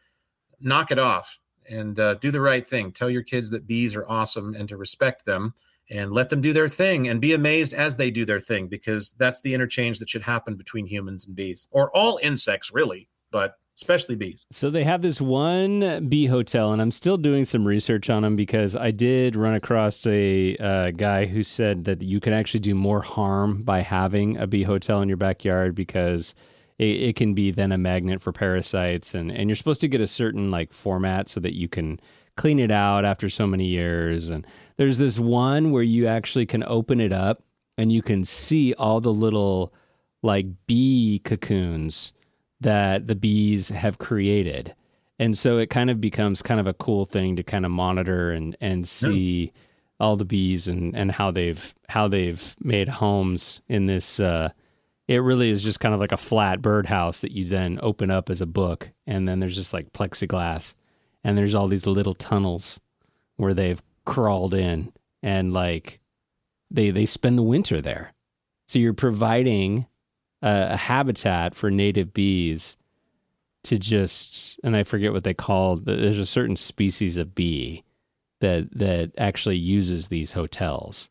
knock it off and do the right thing. Tell your kids that bees are awesome and to respect them. and let them do their thing and be amazed as they do their thing, because that's the interchange that should happen between humans and bees, or all insects really, but especially bees. So they have this one bee hotel, and I'm still doing some research on them because I did run across a guy who said that you can actually do more harm by having a bee hotel in your backyard, because it can be then a magnet for parasites, and you're supposed to get a certain like format so that you can clean it out after so many years. And there's this one where you actually can open it up and you can see all the little like bee cocoons that the bees have created. And so it kind of becomes kind of a cool thing to kind of monitor and see all the bees and how they've made homes in this. It really is just kind of like a flat birdhouse that you then open up as a book. And then there's just like plexiglass, and there's all these little tunnels where they've crawled in, and like they spend the winter there. So you're providing a habitat for native bees to just, and I forget what they call, there's a certain species of bee that actually uses these hotels.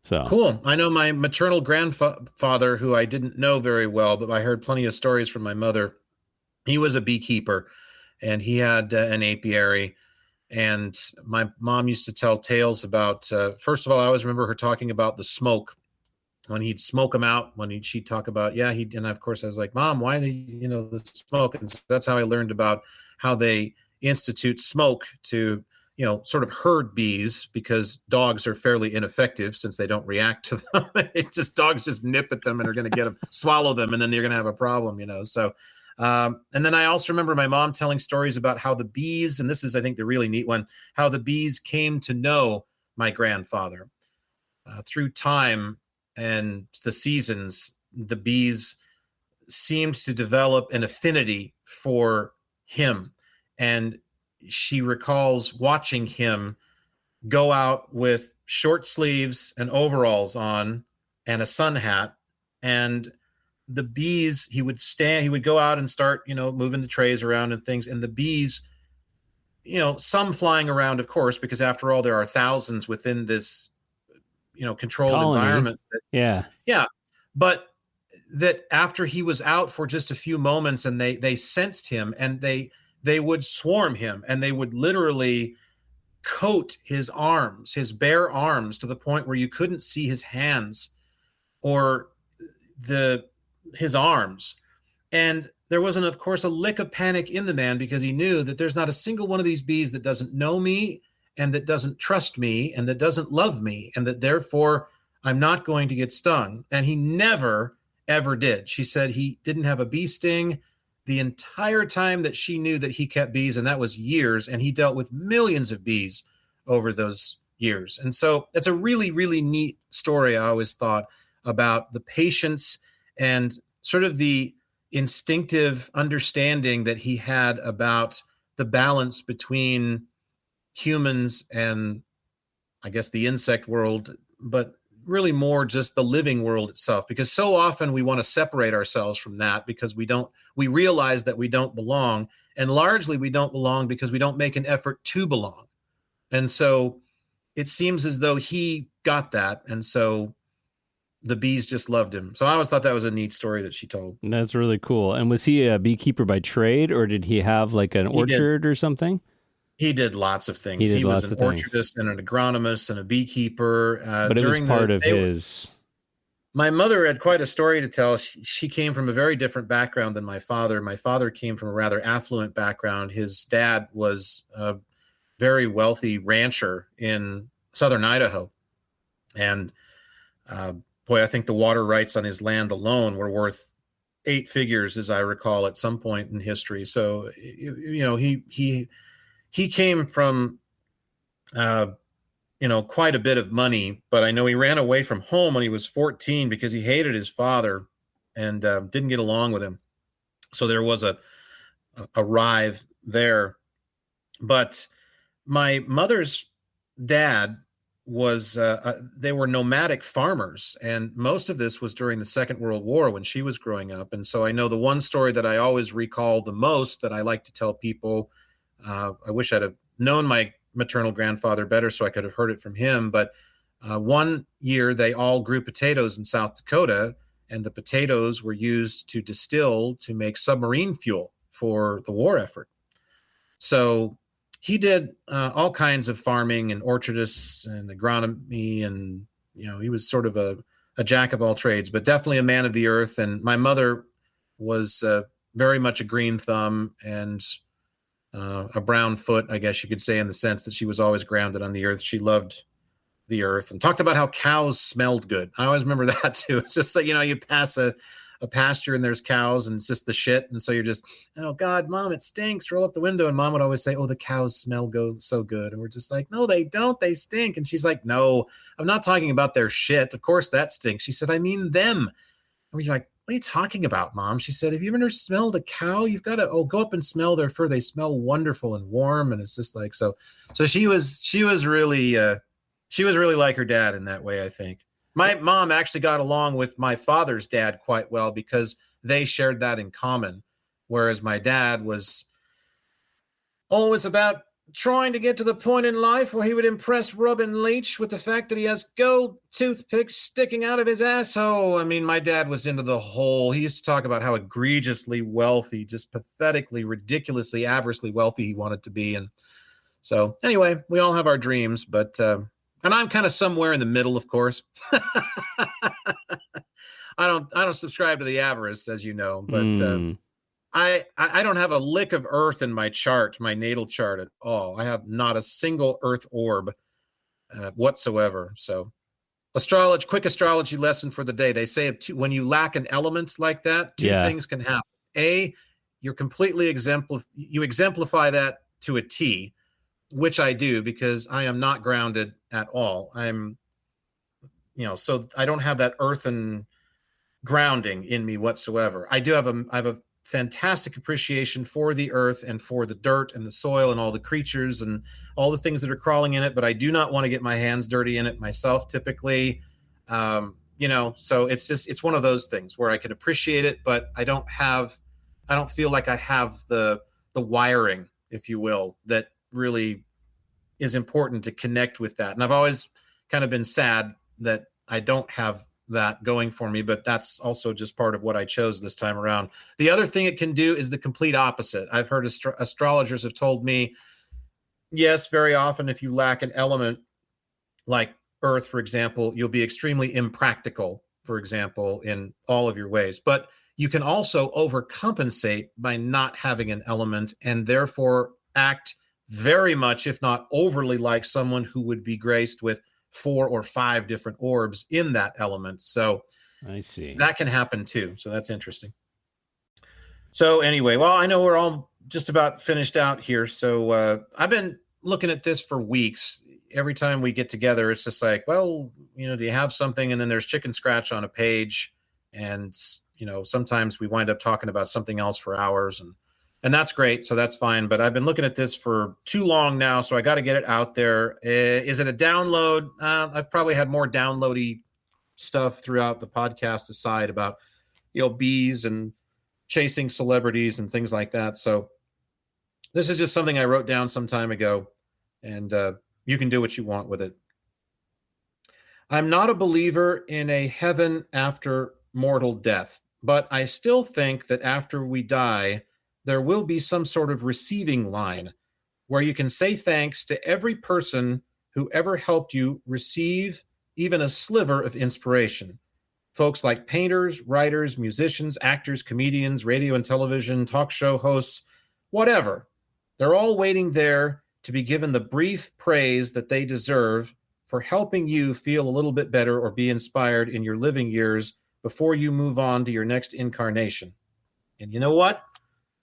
So Cool. I know my maternal grandfather, who I didn't know very well, but I heard plenty of stories from my mother. He was a beekeeper, and he had an apiary. And my mom used to tell tales about, first of all, I always remember her talking about the smoke. When he'd smoke them out, she'd talk about, and of course I was like, Mom, why the smoke? And so that's how I learned about how they institute smoke to, sort of herd bees, because dogs are fairly ineffective since they don't react to them. Dogs just nip at them and are going to get them, swallow them, and then they're going to have a problem, So, and then I also remember my mom telling stories about how the bees, and this is, I think, the really neat one, how the bees came to know my grandfather through time. And the seasons, the bees seemed to develop an affinity for him. And she recalls watching him go out with short sleeves and overalls on and a sun hat. And the bees, he would go out and start, moving the trays around and things. And the bees, some flying around, of course, because after all, there are thousands within this controlled colony. Environment. Yeah. But that after he was out for just a few moments, and they sensed him, and they would swarm him, and they would literally coat his arms, his bare arms, to the point where you couldn't see his hands or his arms. And there wasn't, of course, a lick of panic in the man, because he knew that there's not a single one of these bees that doesn't know me, and that doesn't trust me, and that doesn't love me, and that therefore I'm not going to get stung. And he never, ever did. She said he didn't have a bee sting the entire time that she knew that he kept bees, and that was years, and he dealt with millions of bees over those years. And so it's a really, really neat story, I always thought, about the patience and sort of the instinctive understanding that he had about the balance between humans and, I guess, the insect world, but really more just the living world itself, because so often we want to separate ourselves from that, because we realize that we don't belong, and largely we don't belong because we don't make an effort to belong. And so it seems as though he got that, and so the bees just loved him. So I always thought that was a neat story that she told. That's really cool. And was he a beekeeper by trade, or did he have like an orchard or something? He did lots of things. He was an orchardist and an agronomist and a beekeeper. But it was part of his... My mother had quite a story to tell. She came from a very different background than my father. My father came from a rather affluent background. His dad was a very wealthy rancher in southern Idaho. And boy, I think the water rights on his land alone were worth 8 figures, as I recall, at some point in history. So, he came from, quite a bit of money, but I know he ran away from home when he was 14 because he hated his father and didn't get along with him. So there was a rive there. But my mother's dad was, they were nomadic farmers. And most of this was during the Second World War when she was growing up. And so I know the one story that I always recall the most, that I like to tell people, I wish I'd have known my maternal grandfather better, so I could have heard it from him. But one year they all grew potatoes in South Dakota, and the potatoes were used to distill to make submarine fuel for the war effort. So he did all kinds of farming and orchardists and agronomy, and he was sort of a jack of all trades, but definitely a man of the earth. And my mother was very much a green thumb and a brown foot, I guess you could say, in the sense that she was always grounded on the earth. She loved the earth and talked about how cows smelled good. I always remember that too. It's just like, you pass a pasture and there's cows and it's just the shit. And so you're just, oh God, Mom, it stinks. Roll up the window. And Mom would always say, oh, the cows smell so good. And we're just like, no, they don't. They stink. And she's like, no, I'm not talking about their shit. Of course that stinks. She said, I mean them. And we're like, what are you talking about, Mom? She said, have you ever smelled a cow? You've got to go up and smell their fur. They smell wonderful and warm. And it's just like, so she was really like her dad in that way, I think. My mom actually got along with my father's dad quite well because they shared that in common. Whereas my dad was always about trying to get to the point in life where he would impress Robin Leach with the fact that he has gold toothpicks sticking out of his asshole. I mean, my dad was into the whole, he used to talk about how egregiously wealthy, just pathetically, ridiculously, avariceably wealthy he wanted to be. And so anyway, we all have our dreams, but, and I'm kind of somewhere in the middle, of course. I don't subscribe to the avarice, as you know, but I don't have a lick of earth in my chart, my natal chart at all. I have not a single earth orb whatsoever. So quick astrology lesson for the day. They say when you lack an element like that, two things can happen. A, you're completely you exemplify that to a T, which I do because I am not grounded at all. I'm, so I don't have that earthen grounding in me whatsoever. I have a fantastic appreciation for the earth and for the dirt and the soil and all the creatures and all the things that are crawling in it, but I do not want to get my hands dirty in it myself typically. So it's one of those things where I can appreciate it, but I don't feel like I have the wiring, if you will, that really is important to connect with that. And I've always kind of been sad that I don't have that going for me, but that's also just part of what I chose this time around. The other thing it can do is the complete opposite. I've heard astrologers have told me, yes, very often if you lack an element like earth, for example, you'll be extremely impractical, for example, in all of your ways. But you can also overcompensate by not having an element and therefore act very much, if not overly, like someone who would be graced with 4 or 5 different orbs in that element. So I see. That can happen too. So that's interesting. So anyway, well, I know we're all just about finished out here. So I've been looking at this for weeks. Every time we get together, it's just like, well, do you have something? And then there's chicken scratch on a page. And, sometimes we wind up talking about something else for hours and that's great. So that's fine. But I've been looking at this for too long now. So I got to get it out there. Is it a download? I've probably had more downloady stuff throughout the podcast aside about, bees and chasing celebrities and things like that. So this is just something I wrote down some time ago, and you can do what you want with it. I'm not a believer in a heaven after mortal death, but I still think that after we die, there will be some sort of receiving line where you can say thanks to every person who ever helped you receive even a sliver of inspiration. Folks like painters, writers, musicians, actors, comedians, radio and television, talk show hosts, whatever. They're all waiting there to be given the brief praise that they deserve for helping you feel a little bit better or be inspired in your living years before you move on to your next incarnation. And you know what?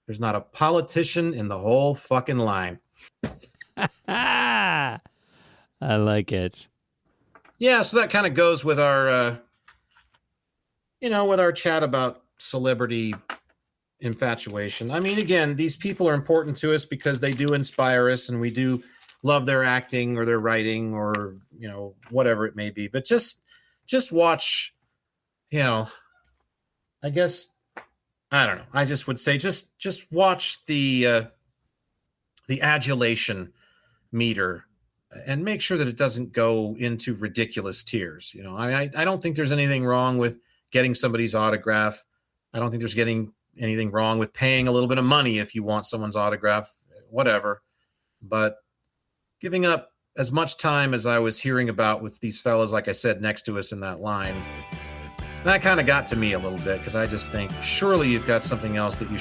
There's not a politician in the whole fucking line. I like it. Yeah, so that kind of goes with our, with our chat about celebrity infatuation. I mean, again, these people are important to us because they do inspire us and we do love their acting or their writing or, whatever it may be. But just watch, I guess, I don't know. I just would say just watch the adulation meter, and make sure that it doesn't go into ridiculous tiers. I don't think there's anything wrong with getting somebody's autograph. I don't think there's anything wrong with paying a little bit of money if you want someone's autograph, whatever. But giving up as much time as I was hearing about with these fellas, like I said, next to us in that line, that kind of got to me a little bit, because I just think, surely you've got something else that you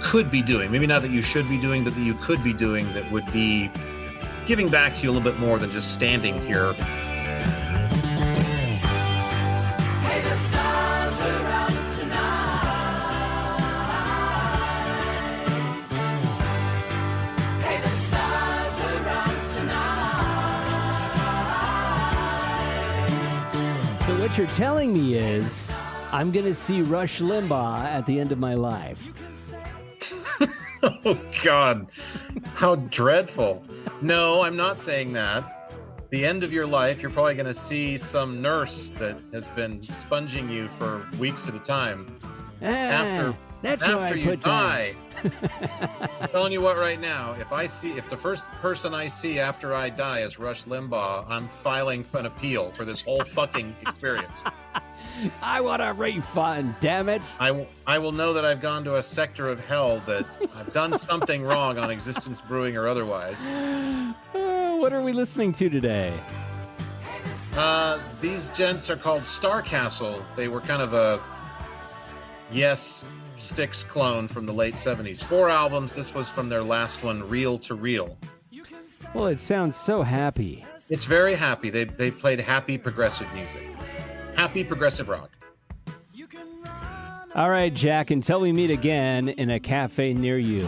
could be doing. Maybe not that you should be doing, but that you could be doing that would be giving back to you a little bit more than just standing here. Hey, the stars are out tonight. Hey, the stars are out tonight. So what you're telling me is I'm going to see Rush Limbaugh at the end of my life. Oh, God. How dreadful. No, I'm not saying that. The end of your life, you're probably going to see some nurse that has been sponging you for weeks at a time. After you die. I'm telling you what right now, if the first person I see after I die is Rush Limbaugh, I'm filing an appeal for this whole fucking experience. I want a refund, damn it. I will know that I've gone to a sector of hell, that I've done something wrong on Existence Brewing or otherwise. What are we listening to today? These gents are called Star Castle. They were kind of a Yes Styx clone from the late 70s. 4 albums. This was from their last one, Reel to Reel. Well, it sounds so happy. It's very happy. They played happy progressive music. Happy progressive rock. All right, Jack, until we meet again in a cafe near you.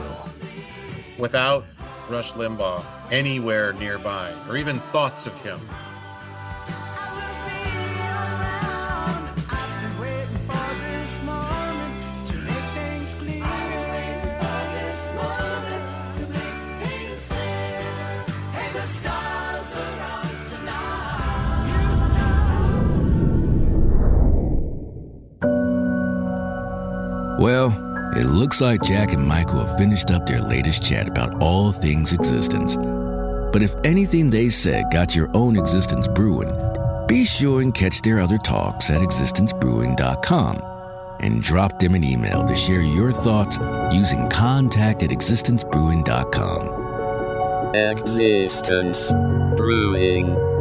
Without Rush Limbaugh anywhere nearby, or even thoughts of him. Well, it looks like Jack and Michael have finished up their latest chat about all things existence. But if anything they said got your own Existence Brewing, be sure and catch their other talks at existencebrewing.com and drop them an email to share your thoughts using contact@existencebrewing.com. Existence Brewing.